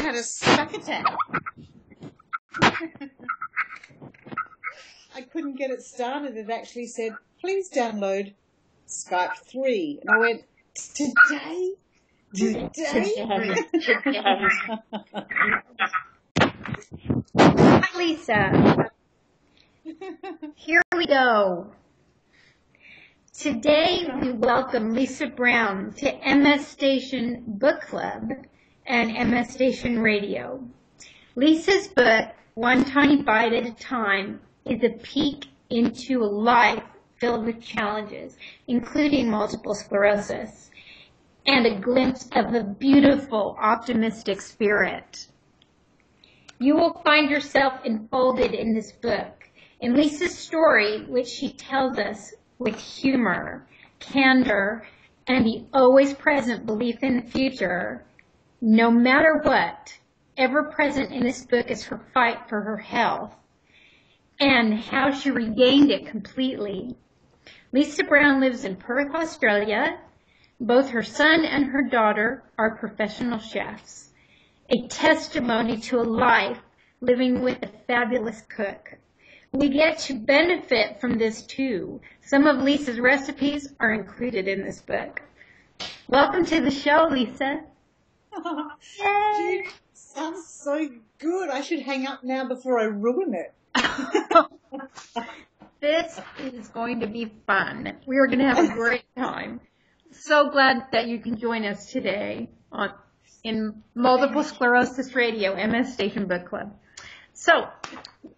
had a stuck attack. I couldn't get it started. It actually said, please download Skype 3. And I went, today? Hi, Lisa. Here we go. Today we welcome Lisa Brown to MSstation Book Club and MSstation Radio. Lisa's book, One Tiny Bite at a Time, is a peek into a life filled with challenges, including multiple sclerosis, and a glimpse of a beautiful, optimistic spirit. You will find yourself enfolded in this book, in Lisa's story, which she tells us with humor, candor, and the always present belief in the future. No matter what, ever present in this book is her fight for her health and how she regained it completely. Lisa Brown lives in Perth, Australia. Both her son and her daughter are professional chefs, a testimony to a life living with a fabulous cook. We get to benefit from this too. Some of Lisa's recipes are included in this book. Welcome to the show, Lisa. Yay! Dude, sounds so good. I should hang up now before I ruin it. This is going to be fun. We are going to have a great time. So glad that you can join us today in Multiple Sclerosis Radio, MSstation Book Club. So,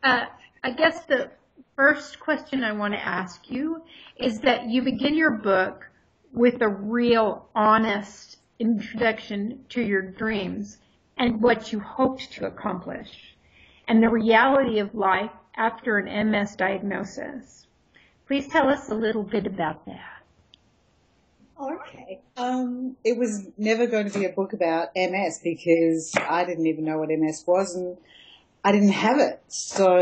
I guess the first question I want to ask you is that you begin your book with a real, honest introduction to your dreams and what you hoped to accomplish, and the reality of life after an MS diagnosis. Please tell us a little bit about that. Okay. It was never going to be a book about MS because I didn't even know what MS was and I didn't have it. So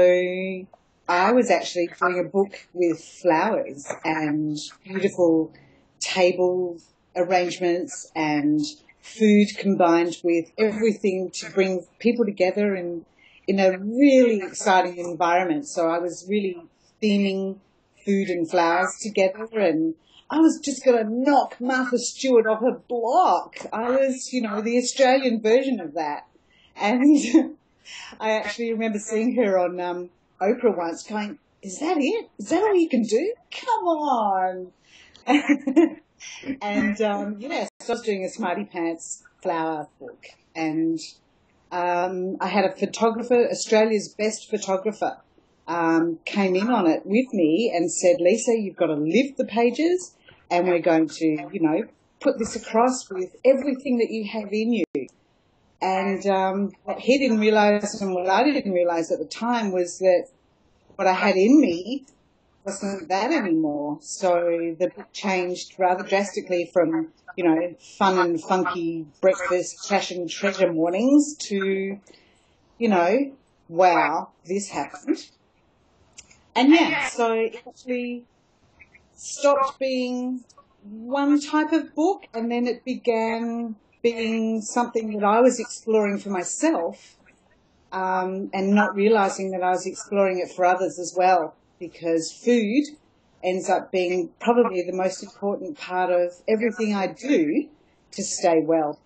I was actually doing a book with flowers and beautiful table arrangements and food combined with everything to bring people together in a really exciting environment. So I was really theming food and flowers together, and I was just going to knock Martha Stewart off her block. I was, the Australian version of that. And I actually remember seeing her on Oprah once going, is that it? Is that all you can do? Come on. And, so I was doing a Smarty Pants flower book. And I had a photographer, Australia's best photographer, came in on it with me and said, Lisa, you've got to lift the pages and we're going to, put this across with everything that you have in you. And what he didn't realize and what I didn't realize at the time was that what I had in me wasn't that anymore. So the book changed rather drastically from, fun and funky breakfast, cash and treasure mornings to, wow, this happened. And so it actually stopped being one type of book and then it began being something that I was exploring for myself and not realizing that I was exploring it for others as well, because food ends up being probably the most important part of everything I do to stay well.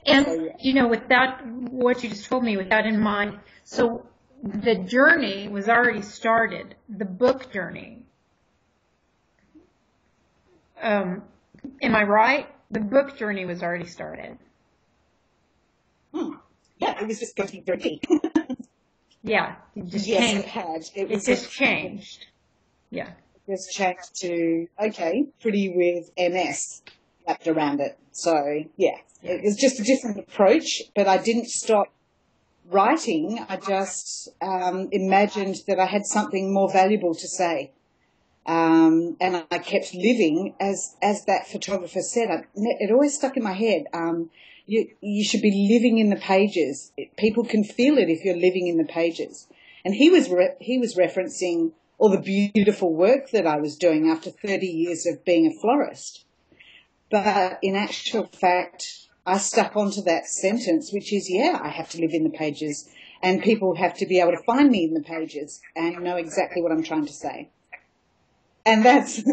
And, with that, what you just told me, with that in mind, so the journey was already started, the book journey. Am I right? The book journey was already started. Yeah, it was just going to be dirty. Yeah, it just yes, changed. It had. It just changed. Yeah. It just changed to, pretty with MS wrapped around it. So, it was just a different approach, but I didn't stop writing. I just imagined that I had something more valuable to say. And I kept living, as that photographer said, it always stuck in my head. You should be living in the pages. People can feel it if you're living in the pages. And he was referencing all the beautiful work that I was doing after 30 years of being a florist. But in actual fact, I stuck onto that sentence, which is, yeah, I have to live in the pages, and people have to be able to find me in the pages and know exactly what I'm trying to say. And that's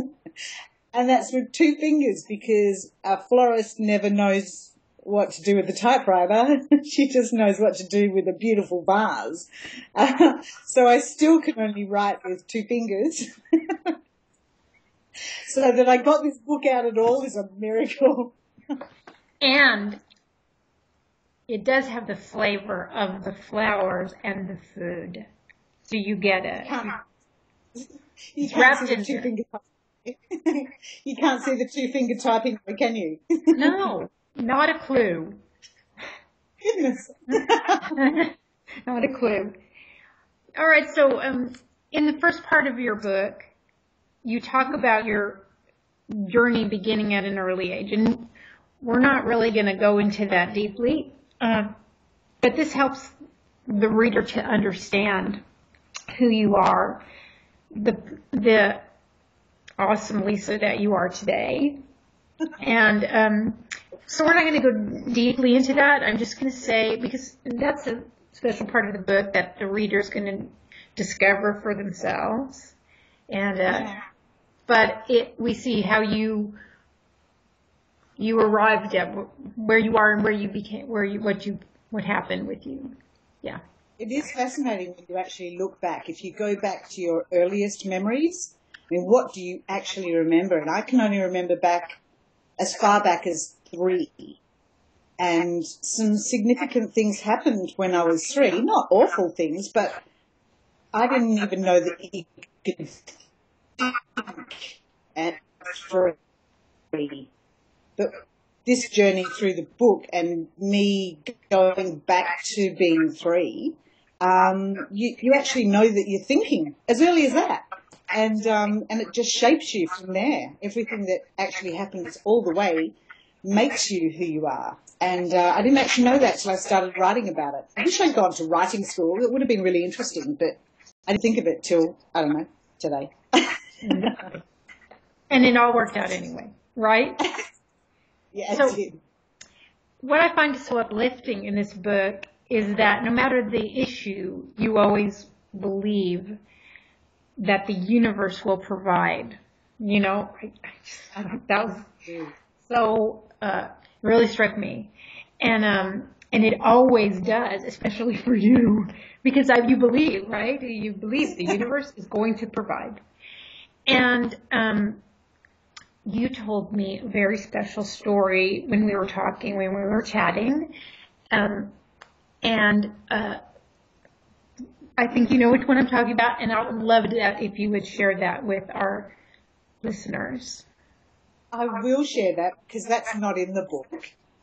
with two fingers, because a florist never knows what to do with the typewriter. She just knows what to do with a beautiful vase. So I still can only write with two fingers. So that I got this book out at all is a miracle. And it does have the flavor of the flowers and the food. So you get it. You can't see the two-finger typing. You can't see the two-finger typing, can you? No, not a clue. Goodness. Not a clue. All right, so in the first part of your book, you talk about your journey beginning at an early age. And we're not really going to go into that deeply, but this helps the reader to understand who you are, the awesome Lisa that you are today. And so we're not going to go deeply into that. I'm just going to say, because that's a special part of the book that the reader's going to discover for themselves. And but we see how you arrived at where you are and where you became, what happened with you. Yeah. It is fascinating when you actually look back. If you go back to your earliest memories, I mean, what do you actually remember? And I can only remember as far back as 3. And some significant things happened when I was 3. Not awful things, but I didn't even know that you could think at 3. But this journey through the book and me going back to being 3, you actually know that you're thinking as early as that. And it just shapes you from there. Everything that actually happens all the way makes you who you are. And I didn't actually know that till I started writing about it. I wish I'd gone to writing school. It would have been really interesting, but I didn't think of it till, I don't know, today. And it all worked out anyway, right? Yeah, so, it did. What I find so uplifting in this book is that no matter the issue, you always believe that the universe will provide. You know, that was so really struck me, and it always does, especially for you, because you believe, right? You believe the universe is going to provide, and you told me a very special story when we were chatting, and I think you know which one I'm talking about, and I would love that if you would share that with our listeners. I will share that because that's not in the book.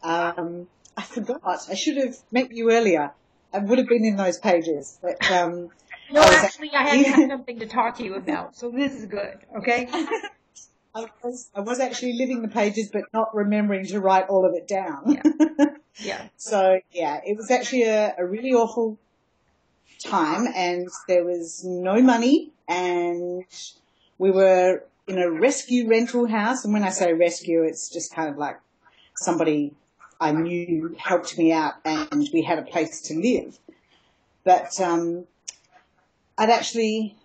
I forgot. I should have met you earlier. I would have been in those pages. But, no, actually, I had something to talk to you about, so this is good, okay? I was actually living the pages but not remembering to write all of it down. Yeah. So, yeah, it was actually a really awful time, and there was no money, and we were in a rescue rental house. And when I say rescue, it's just kind of like somebody I knew helped me out, and we had a place to live. But I'd actually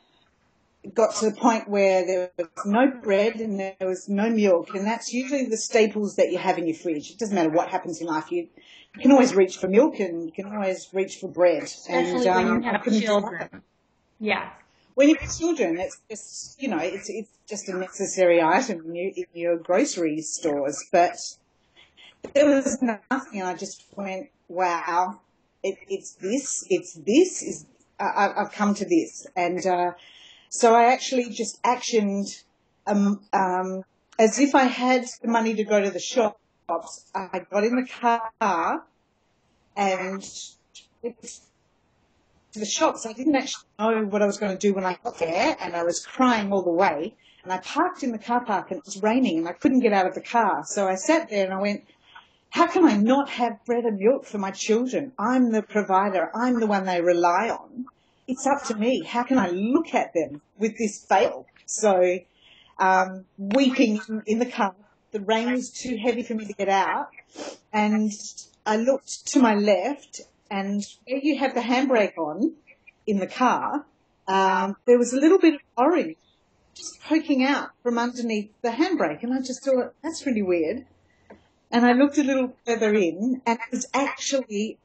got to the point where there was no bread and there was no milk, and that's usually the staples that you have in your fridge. It doesn't matter what happens in life. You can always reach for milk and you can always reach for bread. Especially when you have children. Yeah. When you have children, it's just, you know, it's just a necessary item in your grocery stores. But there was nothing, and I just went, wow, I've come to this. And so I actually just actioned as if I had the money to go to the shops. I got in the car and to the shops. I didn't actually know what I was going to do when I got there, and I was crying all the way. And I parked in the car park, and it was raining, and I couldn't get out of the car. So I sat there and I went, how can I not have bread and milk for my children? I'm the provider. I'm the one they rely on. It's up to me. How can I look at them with this fail? So weeping in the car, the rain was too heavy for me to get out, and I looked to my left, and where you have the handbrake on in the car, there was a little bit of orange just poking out from underneath the handbrake, and I just thought, that's really weird. And I looked a little further in, and it was actually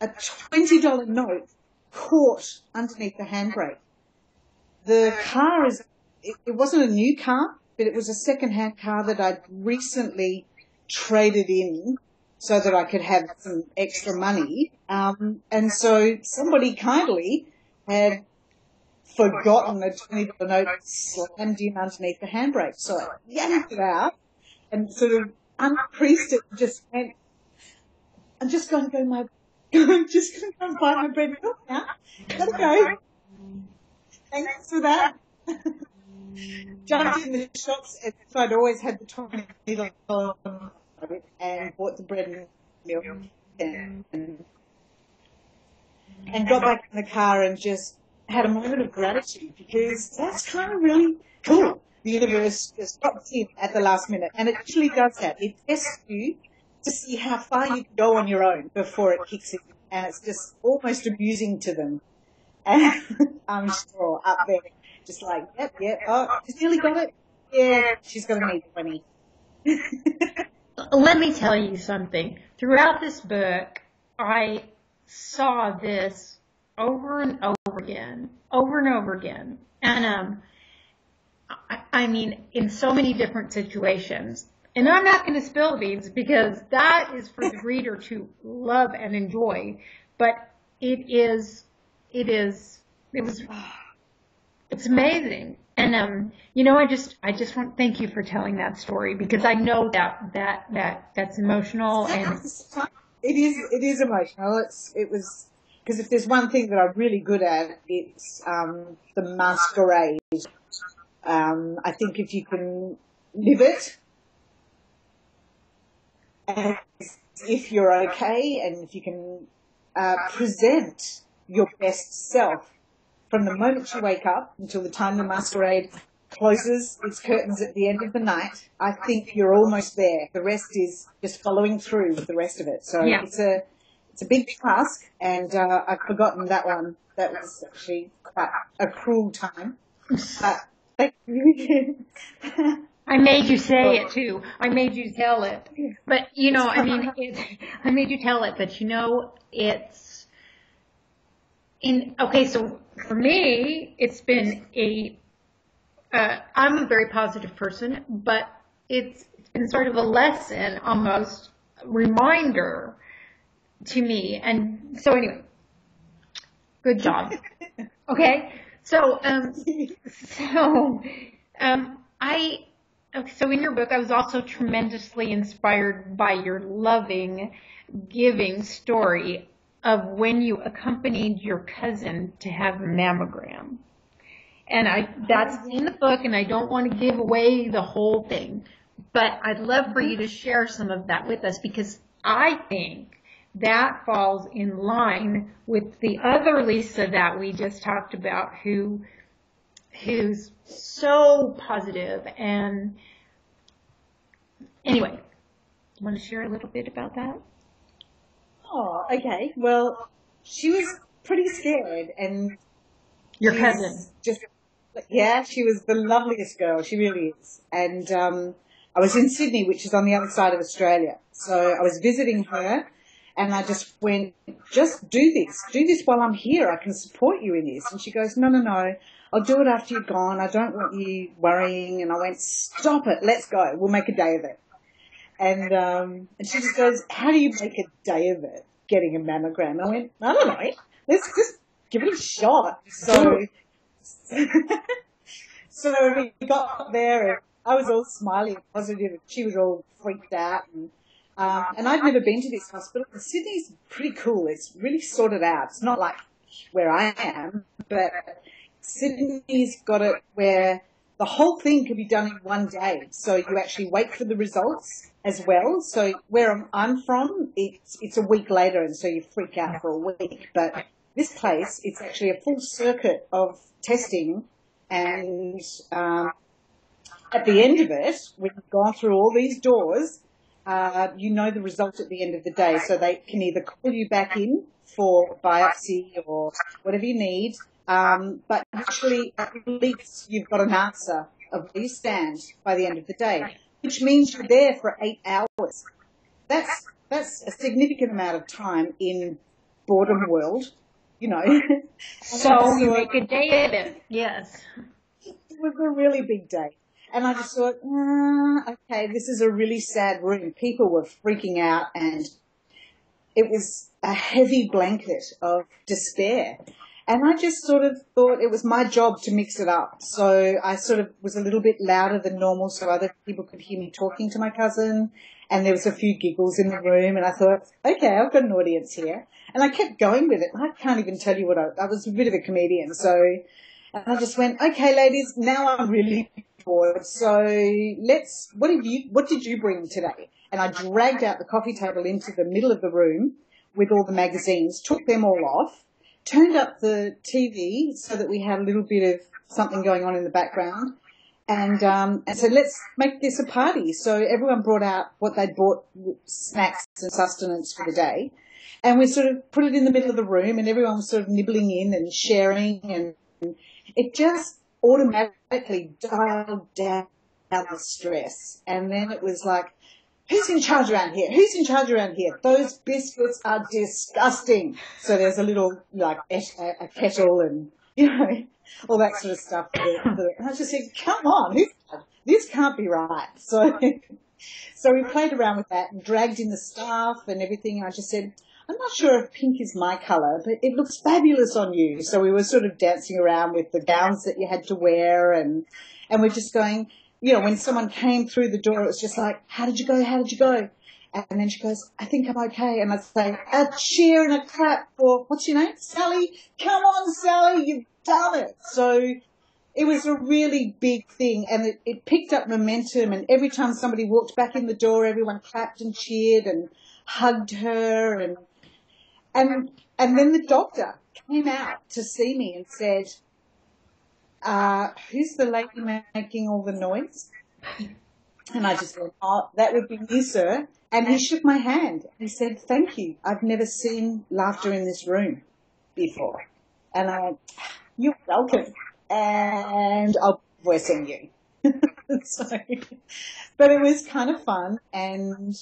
a $20 note caught underneath the handbrake. The car it wasn't a new car, but it was a second-hand car that I'd recently traded in so that I could have some extra money. And so somebody kindly had forgotten a $20 note slammed in underneath the handbrake. So I yanked it out and sort of uncreased it and just went, I'm just going to go and buy my bread and milk now. Gotta go. Thanks for that. Jumped in the shops, and so I'd always had the $20 and bought the bread and milk and got back in the car and just had a moment of gratitude, because that's kind of really cool. The universe just drops in at the last minute, and it actually does that. It tests you to see how far you can go on your own before it kicks in, and it's just almost amusing to them. And I'm sure up there, just like, yep, oh, she's nearly got it. Yeah, she's going to need 20. Let me tell you something. Throughout this book, I saw this over and over again. And, I mean, in so many different situations. And I'm not going to spill the beans, because that is for the reader to love and enjoy. But it's amazing. And, I just want to thank you for telling that story, because I know that's emotional, and it is emotional. Because if there's one thing that I'm really good at, it's, the masquerade. I think if you can live it, and if you're okay, and if you can, present your best self from the moment you wake up until the time the masquerade closes its curtains at the end of the night, I think you're almost there. The rest is just following through with the rest of it. So yeah. It's a big task, and I've forgotten that one. That was actually quite a cruel time. Thank you. I made you say it too. I made you tell it. But, I made you tell it, but it's okay, so for me, it's been I'm a very positive person, but it's been sort of a lesson, almost reminder to me. And so anyway, good job. Okay. So in your book, I was also tremendously inspired by your loving, giving story of when you accompanied your cousin to have a mammogram. And that's in the book, and I don't want to give away the whole thing, but I'd love for you to share some of that with us, because I think that falls in line with the other Lisa that we just talked about, who's so positive. And anyway, you want to share a little bit about that? Oh, okay. Well, she was pretty scared, and your cousin. She was the loveliest girl. She really is. And I was in Sydney, which is on the other side of Australia. So I was visiting her, and I just went, just do this while I'm here. I can support you in this. And she goes, no, I'll do it after you're gone. I don't want you worrying. And I went, stop it. Let's go. We'll make a day of it. And she just goes, how do you make a day of it, getting a mammogram? I went, I don't know. Let's just give it a shot. So we got there, and I was all smiley and positive, and she was all freaked out. And I'd never been to this hospital. And Sydney's pretty cool. It's really sorted out. It's not like where I am, but Sydney's got it where the whole thing can be done in one day. So you actually wait for the results as well. So where I'm from, it's a week later, and so you freak out for a week. But this place, it's actually a full circuit of testing and at the end of it, when you've gone through all these doors, you know the result at the end of the day. So they can either call you back in for biopsy or whatever you need, but usually at least you've got an answer of where you stand by the end of the day, which means you're there for 8 hours. That's a significant amount of time in boredom world, you know. So you make a day of it, yes. It was a really big day. And I just thought, okay, this is a really sad room. People were freaking out, and it was a heavy blanket of despair. And I just sort of thought it was my job to mix it up. So I sort of was a little bit louder than normal so other people could hear me talking to my cousin. And there was a few giggles in the room. And I thought, okay, I've got an audience here. And I kept going with it. I can't even tell you what I was a bit of a comedian. So and I just went, okay, ladies, now I'm really bored. So what did you bring today? And I dragged out the coffee table into the middle of the room with all the magazines, took them all off, turned up the TV so that we had a little bit of something going on in the background, and said, let's make this a party. So everyone brought out what they'd bought, snacks and sustenance for the day, and we sort of put it in the middle of the room, and everyone was sort of nibbling in and sharing, and it just automatically dialed down the stress. And then it was like, who's in charge around here? Who's in charge around here? Those biscuits are disgusting. So there's a little, like, a kettle and, you know, all that sort of stuff. And I just said, come on, this can't be right. So we played around with that and dragged in the staff and everything. And I just said, I'm not sure if pink is my colour, but it looks fabulous on you. So we were sort of dancing around with the gowns that you had to wear, and we're just going, you know, when someone came through the door, it was just like, how did you go? How did you go? And then she goes, I think I'm okay. And I'd say, a cheer and a clap for, what's your name? Sally. Come on, Sally, you've done it. So it was a really big thing, and it picked up momentum, and every time somebody walked back in the door, everyone clapped and cheered and hugged her, and then the doctor came out to see me and said, who's the lady making all the noise? And I just went, oh, that would be me, sir. And he shook my hand. He said, thank you. I've never seen laughter in this room before. And I went, you're welcome. And I'll voice on you. But it was kind of fun. And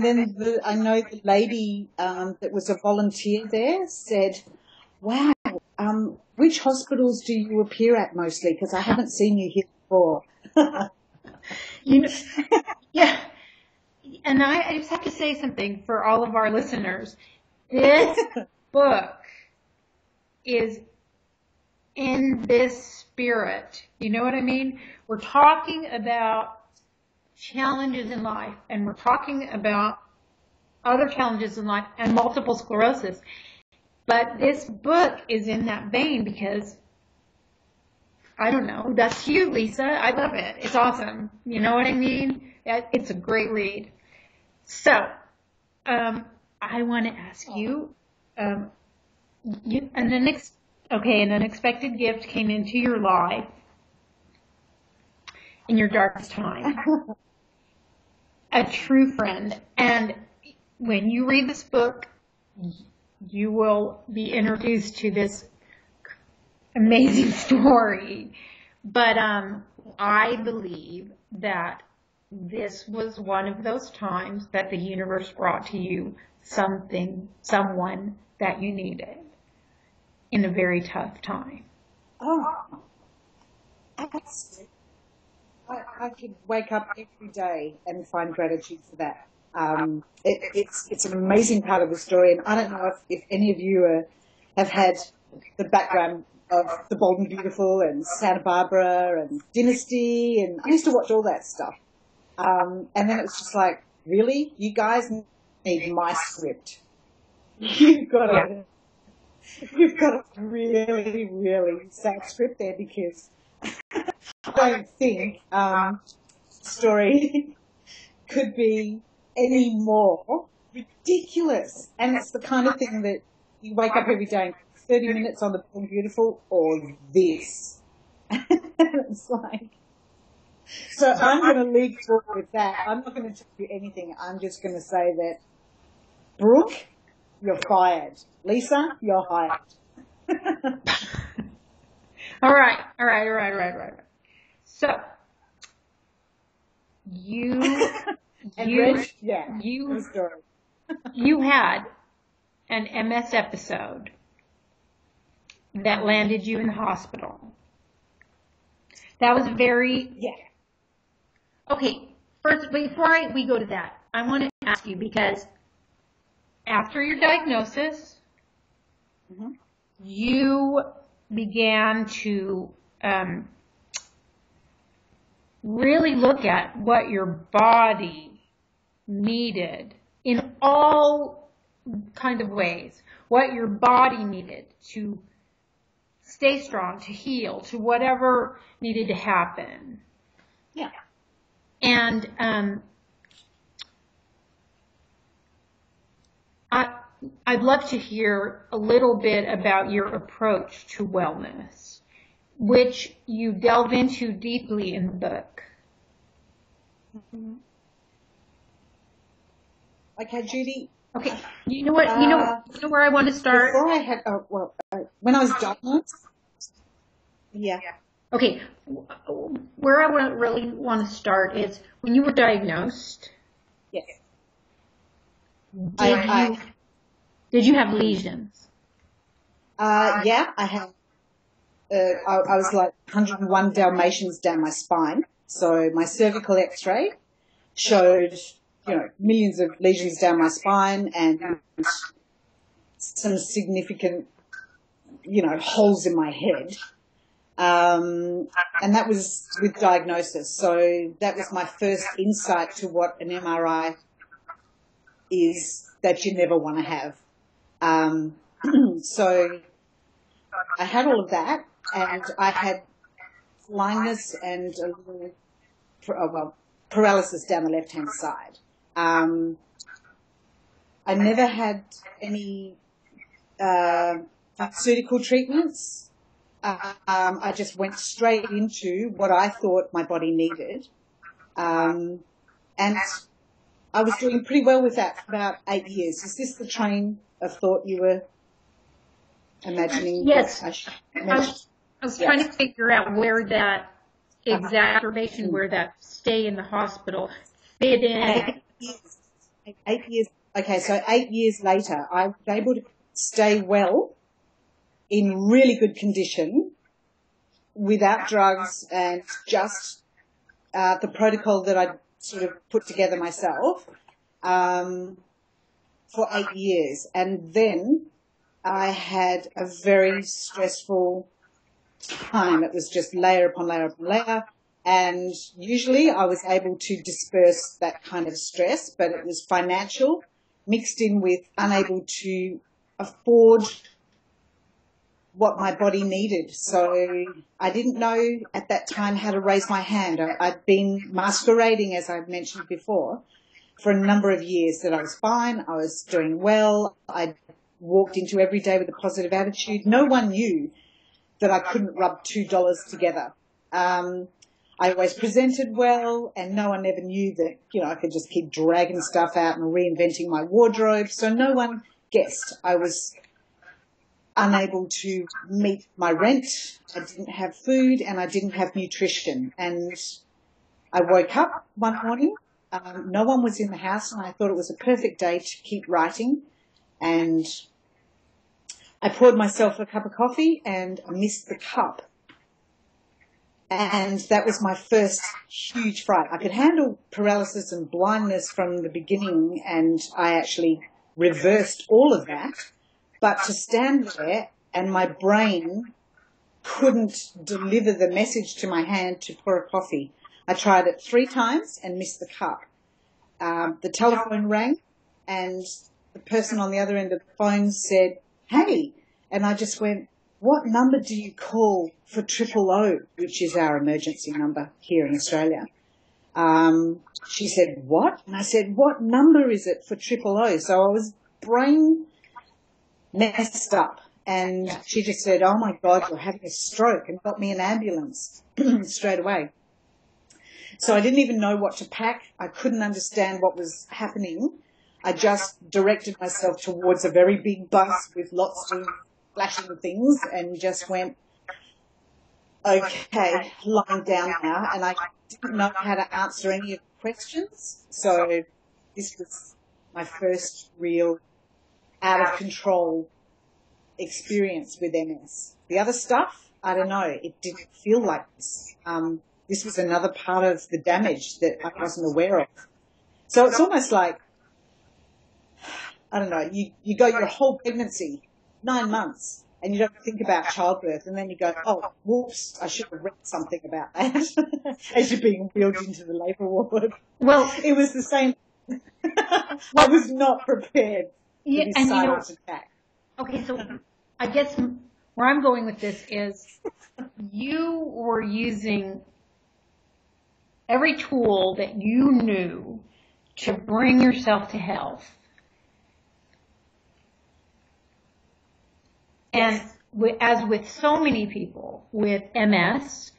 then I know the lady that was a volunteer there said, wow, which hospitals do you appear at mostly? Because I haven't seen you here before. You know, yeah. And I just have to say something for all of our listeners. This book is in this spirit. You know what I mean? We're talking about challenges in life, and we're talking about other challenges in life and multiple sclerosis. But this book is in that vein because, I don't know, that's you, Lisa. I love it. It's awesome. You know what I mean? It's a great read. So, I want to ask you, an unexpected gift came into your life in your darkest time. A true friend. And when you read this book, you will be introduced to this amazing story. But I believe that this was one of those times that the universe brought to you someone that you needed in a very tough time. Oh, absolutely. I could wake up every day and find gratitude for that. It's an amazing part of the story, and I don't know if any of you have had the background of The Bold and Beautiful and Santa Barbara and Dynasty, and I used to watch all that stuff. And then it was just like, really? You guys need my script. You've got a really, really sad script there, because I don't think story could be any more ridiculous. And it's the kind of thing that you wake up every day and 30 minutes on The Bold and Beautiful or this. It's like, So I'm going to lead forward with that. I'm not going to tell you anything. I'm just going to say that, Brooke, you're fired. Lisa, you're hired. All right. So, you had an MS episode that landed you in the hospital. That was very... Yeah. Okay, first, before we go to that, I want to ask you, because after your diagnosis, you began to really look at what your body needed in all kind of ways. What your body needed to stay strong, to heal, to whatever needed to happen. Yeah. And I'd love to hear a little bit about your approach to wellness, which you delve into deeply in the book. Okay, Judy. Okay, you know what? You know where I want to start. Before I had, when I was diagnosed. Yeah. Okay, where I really want to start is when you were diagnosed. Yes. Did you have lesions? Yeah, I had. I was like 101 Dalmatians down my spine. So my cervical X-ray showed, millions of lesions down my spine and some significant, holes in my head. And that was with diagnosis. So that was my first insight to what an MRI is that you never want to have. So I had all of that, and I had blindness and a little, paralysis down the left-hand side. I never had any pharmaceutical treatments. I just went straight into what I thought my body needed. And I was doing pretty well with that for about 8 years. Is this the train of thought you were imagining? Yes. I was trying to figure out where that exacerbation, where that stay in the hospital fit in. 8 years. Okay, so 8 years later, I was able to stay well in really good condition without drugs and just the protocol that I sort of put together myself for 8 years. And then I had a very stressful time. It was just layer upon layer upon layer. And usually I was able to disperse that kind of stress, but it was financial mixed in with unable to afford what my body needed. So I didn't know at that time how to raise my hand. I'd been masquerading, as I've mentioned before, for a number of years that I was fine, I was doing well, I walked into every day with a positive attitude. No one knew that I couldn't rub $2 together. I always presented well, and no one ever knew that, I could just keep dragging stuff out and reinventing my wardrobe. So no one guessed I was unable to meet my rent. I didn't have food and I didn't have nutrition. And I woke up one morning, no one was in the house, and I thought it was a perfect day to keep writing. And I poured myself a cup of coffee and I missed the cup. And that was my first huge fright. I could handle paralysis and blindness from the beginning, and I actually reversed all of that. But to stand there and my brain couldn't deliver the message to my hand to pour a coffee. I tried it 3 times and missed the cup. The telephone rang and the person on the other end of the phone said, "Hey," and I just went, "What number do you call for 000, which is our emergency number here in Australia?" She said, "What?" And I said, "What number is it for 000?" So I was brain messed up. And she just said, "Oh my God, you're having a stroke," and got me an ambulance straight away. So I didn't even know what to pack. I couldn't understand what was happening. I just directed myself towards a very big bus with lots of flashing things and just went, okay, lying down now. And I didn't know how to answer any of the questions. So this was my first real out of control experience with MS. The other stuff, I don't know, it didn't feel like this. This was another part of the damage that I wasn't aware of. So it's almost like, I don't know, you go your whole pregnancy, 9 months, and you don't think about childbirth, and then you go, oh, whoops, I should have read something about that as you're being wheeled into the labour ward. Well, it was the same. I was not prepared for this silent attack. Okay, so I guess where I'm going with this is you were using every tool that you knew to bring yourself to health. And as with so many people with MS,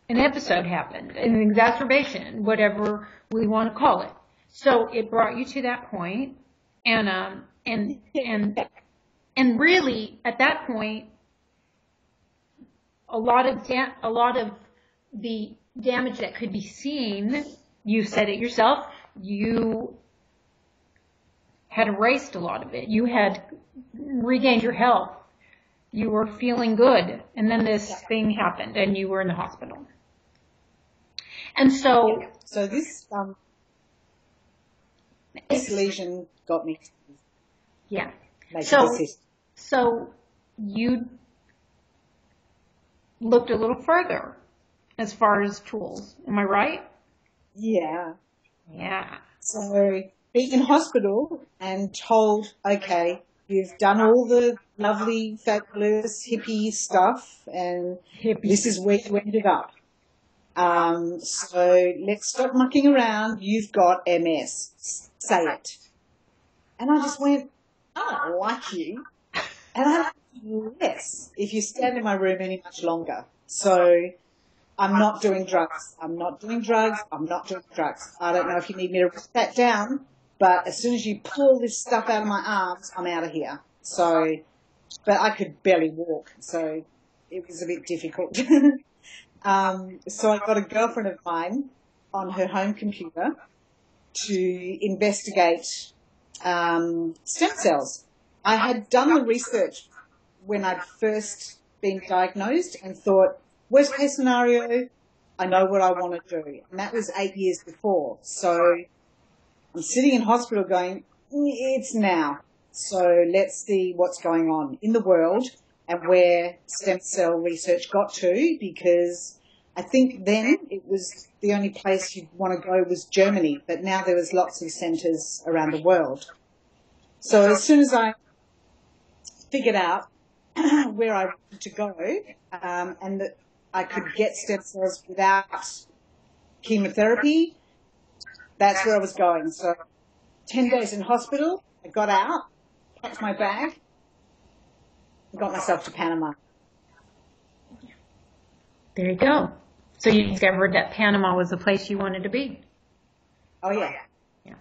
an episode happened, an exacerbation, whatever we want to call it. So it brought you to that point, and really at that point, a lot of the damage that could be seen, you said it yourself, you had erased a lot of it. You had regained your health. You were feeling good. And then this thing happened and you were in the hospital. And so... So this lesion got me. Yeah. So you looked a little further as far as tools. Am I right? Yeah. Yeah. So being in hospital and told, okay, you've done all the lovely, fabulous, hippie stuff, and this is where you ended up. So let's stop mucking around. You've got MS. Say it. And I just went, I don't like you. And I like you less if you stand in my room any much longer. So I'm not doing drugs. I'm not doing drugs. I'm not doing drugs. I don't know if you need me to write that down, but as soon as you pull this stuff out of my arms, I'm out of here. So, but I could barely walk, so it was a bit difficult. So I got a girlfriend of mine on her home computer to investigate stem cells. I had done the research when I'd first been diagnosed and thought, worst case scenario, I know what I want to do. And that was 8 years before. So I'm sitting in hospital going, it's now. So let's see what's going on in the world and where stem cell research got to, because I think then it was the only place you'd want to go was Germany, but now there was lots of centres around the world. So as soon as I figured out where I wanted to go and that I could get stem cells without chemotherapy, that's where I was going. So 10 days in hospital, I got out, packed my bag, and got myself to Panama. There you go. So you discovered that Panama was the place you wanted to be. Oh, yeah. Yeah.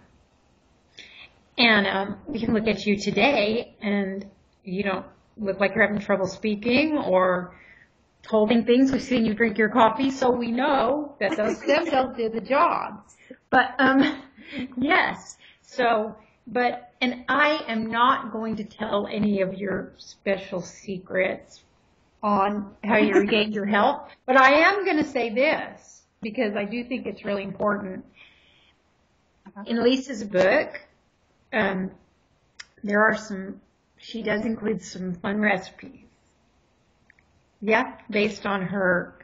And we can look at you today, and you don't look like you're having trouble speaking or holding things. We've seen you drink your coffee, so we know that those stem cells did the job. But, yes. So, and I am not going to tell any of your special secrets on how you regained your health, but I am going to say this because I do think it's really important. In Lisa's book, she does include some fun recipes. Yeah, based on her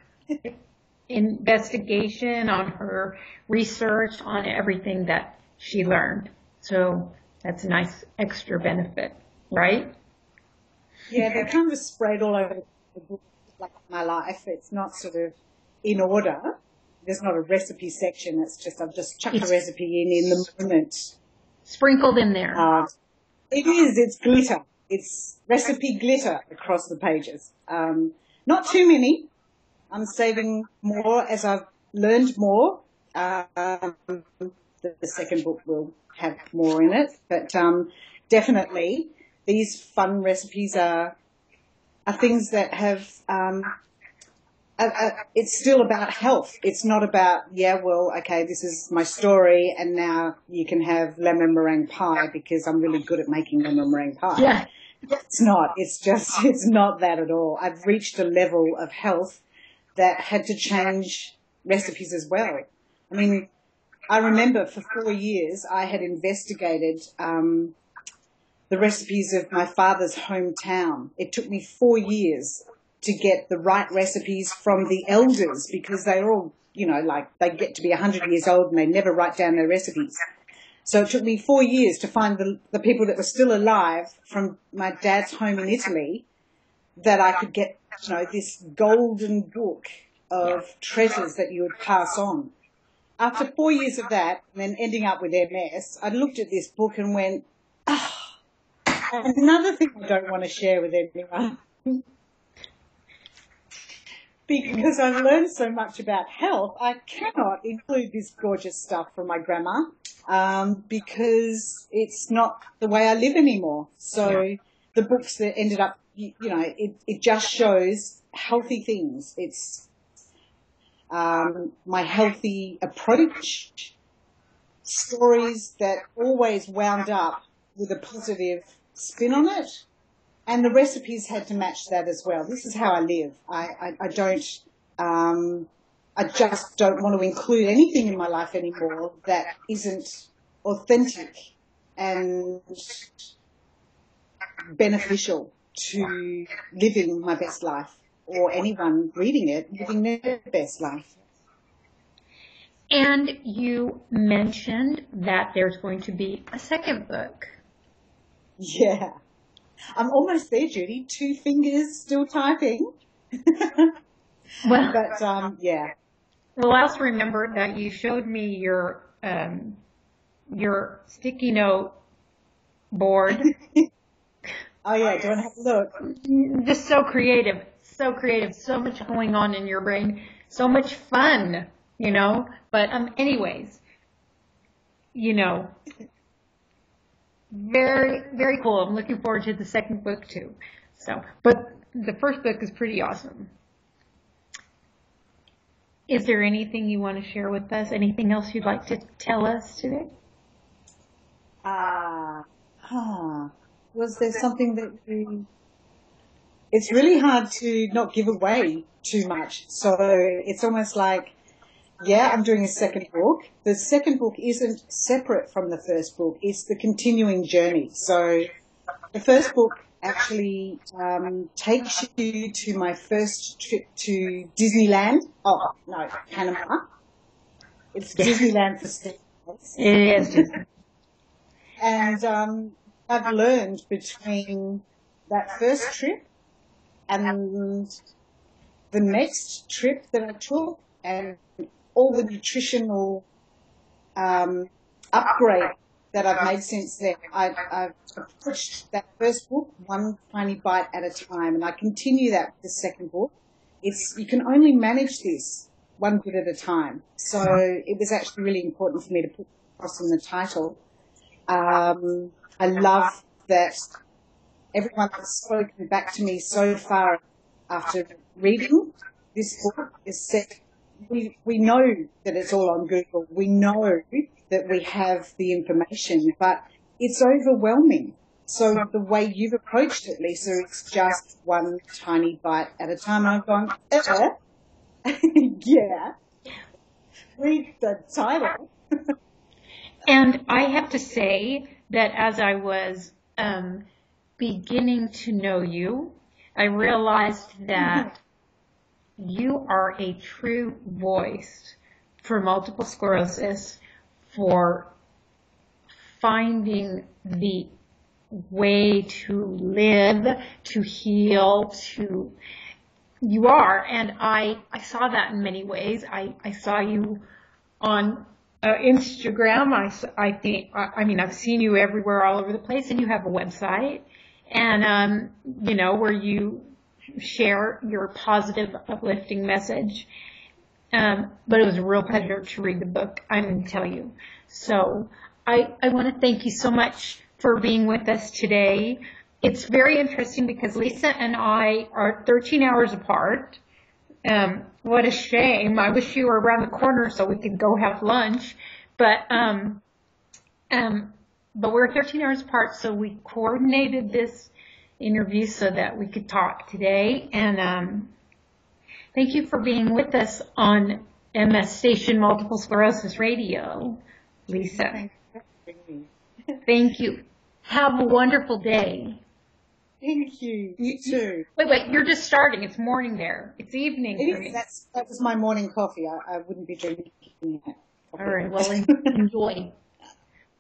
investigation, on her research, on everything that she learned. So that's a nice extra benefit, right? Yeah, they're kind of sprayed all over the book, like my life. It's not sort of in order. There's not a recipe section. It's just, I've just chucked a recipe in the moment. Sprinkled in there. It is. It's glitter. It's recipe glitter across the pages. Not too many. I'm saving more as I've learned more. The second book will have more in it, but definitely these fun recipes are things that have. It's still about health. It's not about, this is my story, and now you can have lemon meringue pie because I'm really good at making lemon meringue pie. Yeah. It's not. It's not that at all. I've reached a level of health that had to change recipes as well. I mean, I remember for 4 years I had investigated the recipes of my father's hometown. It took me 4 years to get the right recipes from the elders because they're all, they get to be 100 years old and they never write down their recipes. So it took me 4 years to find the people that were still alive from my dad's home in Italy that I could get, this golden book of treasures that you would pass on. After 4 years of that, and then ending up with MS, I looked at this book and went, another thing I don't want to share with anyone. Because I've learned so much about health, I cannot include this gorgeous stuff from my grandma because it's not the way I live anymore. So the books that ended up, it just shows healthy things. It's my healthy approach, stories that always wound up with a positive spin on it. And the recipes had to match that as well. This is how I live. I just don't want to include anything in my life anymore that isn't authentic and beneficial to living my best life, or anyone reading it living their best life. And you mentioned that there's going to be a second book. Yeah. I'm almost there, Judy. 2 fingers still typing. Well, but yeah. Well, I also remember that you showed me your sticky note board. Oh yeah, do you want to have a look? Just so creative, so much going on in your brain, so much fun, But anyways, very, very cool. I'm looking forward to the second book too. But the first book is pretty awesome. Is there anything you want to share with us? Anything else you'd like to tell us today? Was there something that you... It's really hard to not give away too much. So it's almost like, I'm doing a second book. The second book isn't separate from the first book. It's the continuing journey. So the first book actually takes you to my first trip to Disneyland. Oh, no, Panama. It's Disneyland for steamboats. It is. And I've learned between that first trip and the next trip that I took and all the nutritional upgrade that I've made since then. I've approached that first book one tiny bite at a time, and I continue that with the second book. You can only manage this one bit at a time. So it was actually really important for me to put across in the title. I love that everyone that's spoken back to me so far after reading this book is said, we know that it's all on Google. We know that we have the information, but it's overwhelming. So the way you've approached it, Lisa, it's just one tiny bite at a time. And I've gone, yeah, read the title. And I have to say that as I was beginning to know you, I realized that you are a true voice for multiple sclerosis, for finding the way to live, to heal, you are. And I saw that in many ways. I saw you on Instagram. I've seen you everywhere, all over the place, and you have a website, and where you share your positive, uplifting message. But it was a real pleasure to read the book, I'm going to tell you. So I want to thank you so much for being with us today. It's very interesting because Lisa and I are 13 hours apart. What a shame. I wish you were around the corner so we could go have lunch. But we're 13 hours apart, so we coordinated this interview so that we could talk today. And thank you for being with us on MSstation Multiple Sclerosis Radio, Lisa. Thank you. Have a wonderful day. Thank you. You too. Wait, you're just starting. It's morning there. It's evening for me. That was my morning coffee. I wouldn't be drinking it. All right, well, enjoy.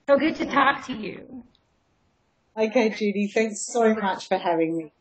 So good to talk to you. Okay, Judy. Thanks so much for having me.